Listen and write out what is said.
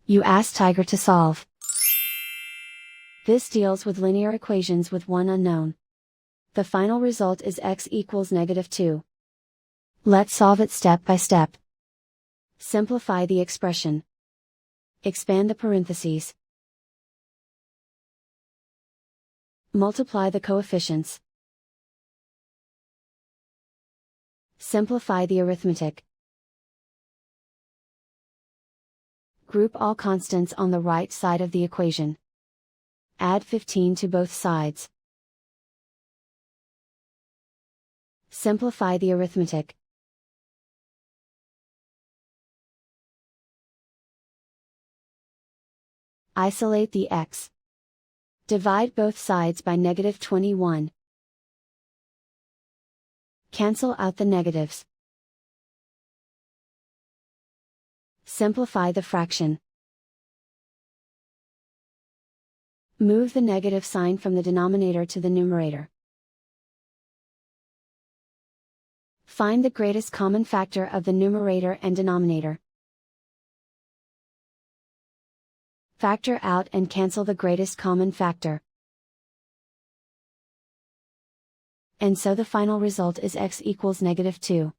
You ask Tiger to solve. This deals with linear equations with one unknown. The final result is x equals -2. Let's solve it step by step. Simplify the expression. Expand the parentheses. Multiply the coefficients. Simplify the arithmetic. Group all constants on the right side of the equation. Add 15 to both sides. Simplify the arithmetic. Isolate the x. Divide both sides by -21. Cancel out the negatives. Simplify the fraction. Move the negative sign from the denominator to the numerator. Find the greatest common factor of the numerator and denominator. Factor out and cancel the greatest common factor. And so the final result is x equals -2.